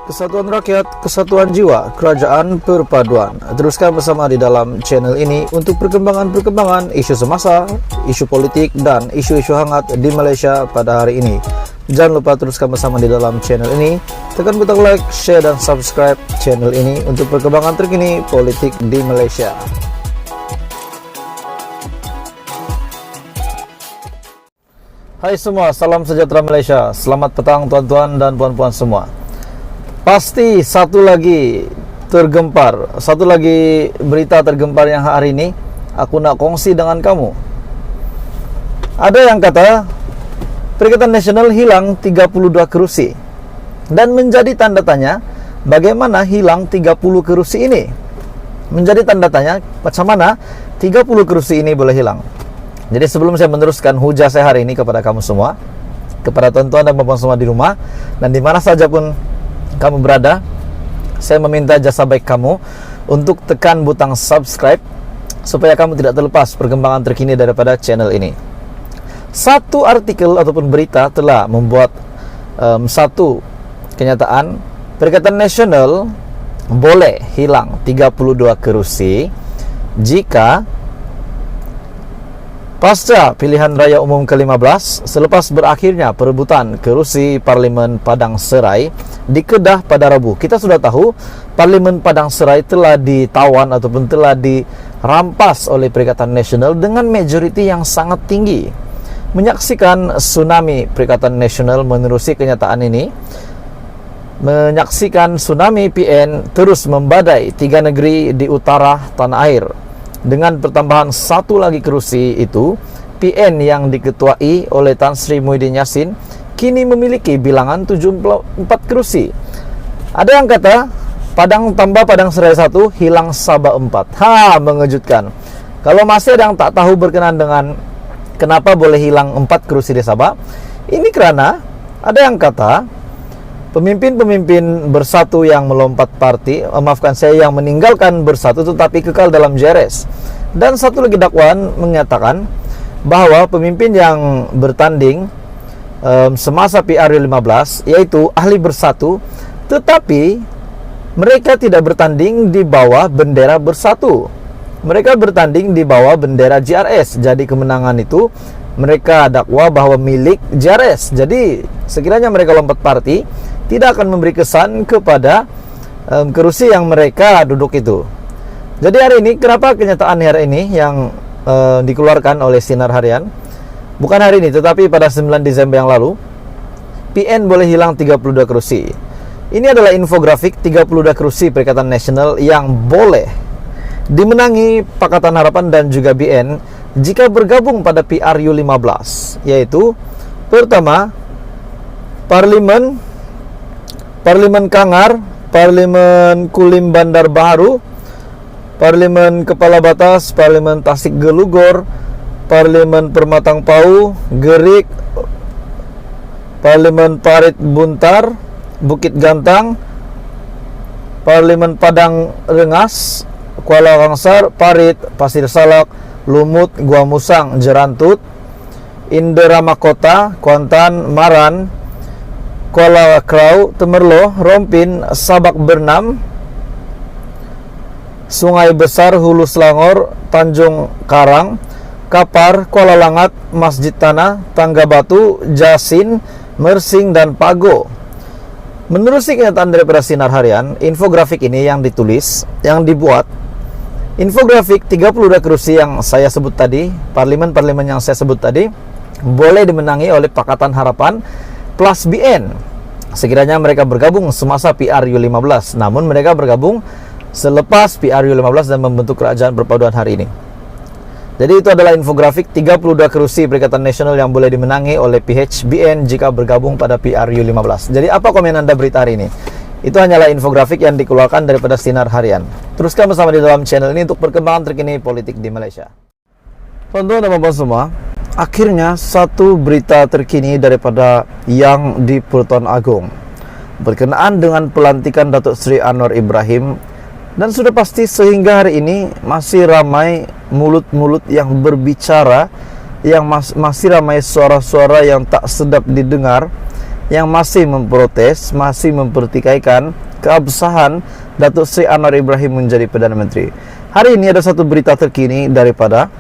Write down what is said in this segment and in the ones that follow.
Kesatuan rakyat, kesatuan jiwa, kerajaan perpaduan. Teruskan bersama di dalam channel ini untuk perkembangan-perkembangan isu semasa, isu politik, dan isu-isu hangat di Malaysia pada hari ini. Jangan lupa teruskan bersama di dalam channel ini. Tekan butang like, share, dan subscribe channel ini untuk perkembangan terkini politik di Malaysia. Hai semua, salam sejahtera Malaysia. Selamat petang tuan-tuan dan puan-puan semua. Pasti satu lagi berita tergempar yang hari ini aku nak kongsi dengan kamu. Ada yang kata Perikatan Nasional hilang 32 kerusi, dan menjadi tanda tanya bagaimana hilang 30 kerusi ini. Menjadi tanda tanya macam mana 30 kerusi ini boleh hilang. Jadi sebelum saya meneruskan hujah saya hari ini kepada kamu semua, kepada tuan-tuan dan puan-puan semua di rumah dan di mana saja pun kamu berada, saya meminta jasa baik kamu untuk tekan butang subscribe supaya kamu tidak terlepas perkembangan terkini daripada channel ini. Satu artikel ataupun berita telah membuat satu kenyataan. Perikatan Nasional boleh hilang 32 kerusi jika pasca pilihan raya umum ke-15, selepas berakhirnya perebutan kerusi Parlimen Padang Serai di Kedah pada Rabu. Kita sudah tahu Parlimen Padang Serai telah ditawan ataupun telah dirampas oleh Perikatan Nasional dengan majoriti yang sangat tinggi. Menyaksikan tsunami Perikatan Nasional menerusi kenyataan ini, menyaksikan tsunami PN terus membadai 3 negeri di utara tanah air. Dengan pertambahan satu lagi kerusi itu, PN yang diketuai oleh Tan Sri Muhyiddin Yassin kini memiliki bilangan 74 kerusi. Ada yang kata Padang tambah Padang Serai 1 hilang Sabah 4. Mengejutkan. Kalau masih ada yang tak tahu berkenaan dengan kenapa boleh hilang 4 kerusi di Sabah, ini karena ada yang kata pemimpin-pemimpin bersatu yang melompat parti, yang meninggalkan bersatu tetapi kekal dalam JRS. Dan satu lagi dakwaan menyatakan bahwa pemimpin yang bertanding semasa PRU 15 yaitu ahli bersatu, tetapi mereka tidak bertanding di bawah bendera bersatu. Mereka bertanding di bawah bendera JRS. Jadi kemenangan itu mereka dakwa bahwa milik JRS. Jadi sekiranya mereka lompat parti, tidak akan memberi kesan kepada kerusi yang mereka duduk itu. Jadi hari ini, kenapa kenyataan hari ini yang dikeluarkan oleh Sinar Harian, bukan hari ini tetapi pada 9 Desember yang lalu, PN boleh hilang 32 kerusi. Ini adalah infografik 32 kerusi Perikatan Nasional yang boleh dimenangi Pakatan Harapan dan juga BN jika bergabung pada PRU 15, yaitu pertama Parlimen Kangar, Parlimen Kulim Bandar Baharu, Parlimen Kepala Batas, Parlimen Tasik Gelugor, Parlimen Permatang Pau, Gerik, Parlimen Parit Buntar, Bukit Gantang, Parlimen Padang Rengas, Kuala Kangsar, Parit, Pasir Salak, Lumut, Gua Musang, Jerantut, Inderama Kota, Kuantan, Maran, Kuala Krau, Temerloh, Rompin, Sabak Bernam, Sungai Besar, Hulu Selangor, Tanjung Karang, Kapar, Kuala Langat, Masjid Tanah, Tangga Batu, Jasin, Mersing, dan Pago. Menerusi kenyataan daripada Sinar Harian, infografik ini yang ditulis, yang dibuat, infografik 32 kerusi yang saya sebut tadi, parlimen-parlimen yang saya sebut tadi, boleh dimenangi oleh Pakatan Harapan plus BN sekiranya mereka bergabung semasa PRU 15. Namun mereka bergabung selepas PRU 15 dan membentuk kerajaan perpaduan hari ini. Jadi itu adalah infografik 32 kerusi Perikatan Nasional yang boleh dimenangi oleh PHBN jika bergabung pada PRU 15. Jadi apa komen Anda berita hari ini? Itu hanyalah infografik yang dikeluarkan daripada Sinar Harian. Teruskan bersama di dalam channel ini untuk perkembangan terkini politik di Malaysia. Teman-teman dan puan semua, akhirnya satu berita terkini daripada yang di Pertuan Agong berkenaan dengan pelantikan Datuk Seri Anwar Ibrahim. Dan sudah pasti sehingga hari ini masih ramai mulut-mulut yang berbicara, yang masih ramai suara-suara yang tak sedap didengar yang masih memprotes, masih mempertikaikan keabsahan Datuk Seri Anwar Ibrahim menjadi Perdana Menteri. Hari ini ada satu berita terkini daripada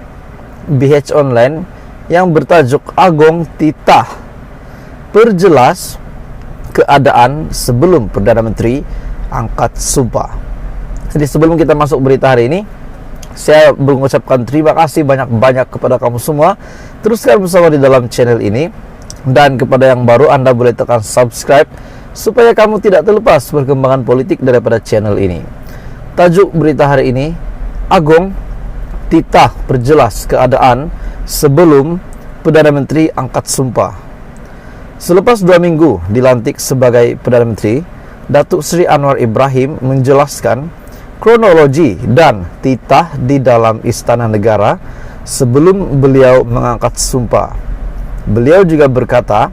BH Online yang bertajuk Agong Titah perjelas keadaan sebelum Perdana Menteri angkat sumpah. Jadi sebelum kita masuk berita hari ini, saya mengucapkan terima kasih banyak-banyak kepada kamu semua. Teruskan bersama di dalam channel ini. Dan kepada yang baru, Anda boleh tekan subscribe supaya kamu tidak terlepas perkembangan politik daripada channel ini. Tajuk berita hari ini, Agong Titah perjelas keadaan sebelum Perdana Menteri angkat sumpah. Selepas 2 minggu dilantik sebagai Perdana Menteri, Datuk Seri Anwar Ibrahim menjelaskan kronologi dan titah di dalam Istana Negara sebelum beliau mengangkat sumpah. Beliau juga berkata,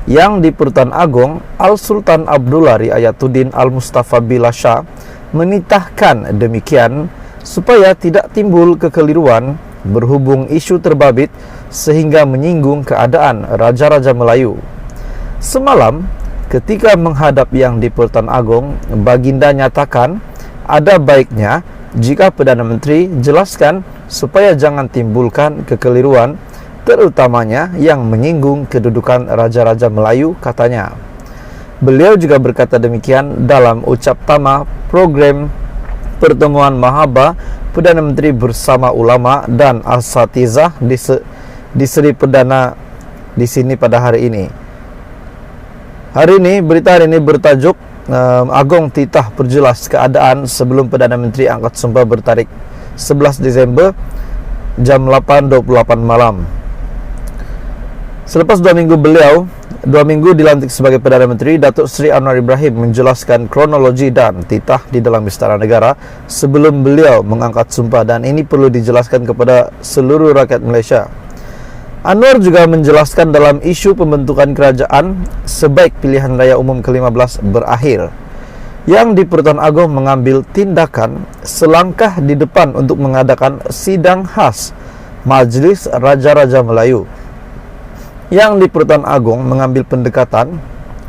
Yang di-Pertuan Agong Al-Sultan Abdullah Riayatuddin Al-Mustafa Billah Shah menitahkan demikian supaya tidak timbul kekeliruan berhubung isu terbabit sehingga menyinggung keadaan Raja-Raja Melayu. Semalam, ketika menghadap Yang di-Pertuan Agong, Baginda nyatakan ada baiknya jika Perdana Menteri jelaskan supaya jangan timbulkan kekeliruan, terutamanya yang menyinggung kedudukan Raja-Raja Melayu, katanya. Beliau juga berkata demikian dalam ucap tama program pertemuan Mahaba Perdana Menteri bersama ulama dan asatizah di Seri Perdana di sini pada hari ini. Berita hari ini bertajuk Agong Titah perjelas keadaan sebelum Perdana Menteri angkat sumpah bertarik 11 Desember jam 8.28 malam. Selepas 2 minggu dilantik sebagai Perdana Menteri, Datuk Seri Anwar Ibrahim menjelaskan kronologi dan titah di dalam Istana Negara sebelum beliau mengangkat sumpah, dan ini perlu dijelaskan kepada seluruh rakyat Malaysia. Anwar juga menjelaskan dalam isu pembentukan kerajaan sebaik pilihan raya umum ke-15 berakhir, Yang di-Pertuan Agong mengambil tindakan selangkah di depan untuk mengadakan sidang khas Majlis Raja-Raja Melayu. Yang di-Pertuan Agong mengambil pendekatan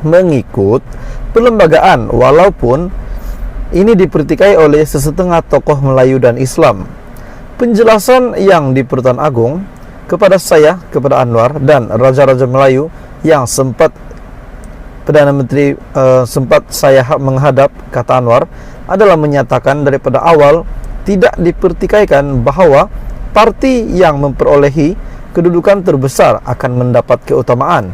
mengikut perlembagaan walaupun ini dipertikai oleh sesetengah tokoh Melayu dan Islam. Penjelasan Yang di-Pertuan Agong kepada saya, kepada Anwar dan Raja-Raja Melayu yang sempat Perdana Menteri sempat saya menghadap, kata Anwar, adalah menyatakan daripada awal tidak dipertikaikan bahawa parti yang memperolehi kedudukan terbesar akan mendapat keutamaan.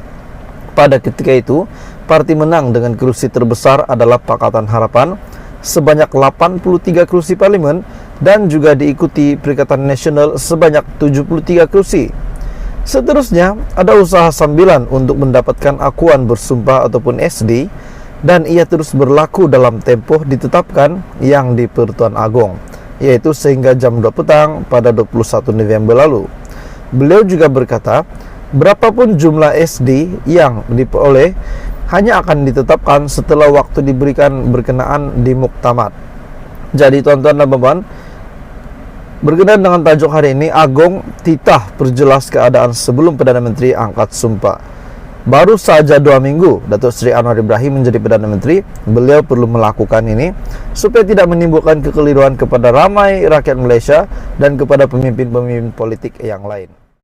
Pada ketika itu, parti menang dengan kerusi terbesar adalah Pakatan Harapan sebanyak 83 kerusi parlimen dan juga diikuti Perikatan Nasional sebanyak 73 kerusi. Seterusnya, ada usaha sambilan untuk mendapatkan akuan bersumpah ataupun SD, dan ia terus berlaku dalam tempoh ditetapkan Yang di-Pertuan Agong, yaitu sehingga jam 2 petang pada 21 November lalu. Beliau juga berkata, berapapun jumlah SD yang diperoleh hanya akan ditetapkan setelah waktu diberikan berkenaan di muktamad. Jadi tuan-tuan dan puan-puan, berkenaan dengan tajuk hari ini, Agong Titah perjelas keadaan sebelum Perdana Menteri angkat sumpah. Baru saja 2 minggu Datuk Seri Anwar Ibrahim menjadi Perdana Menteri, beliau perlu melakukan ini supaya tidak menimbulkan kekeliruan kepada ramai rakyat Malaysia dan kepada pemimpin-pemimpin politik yang lain.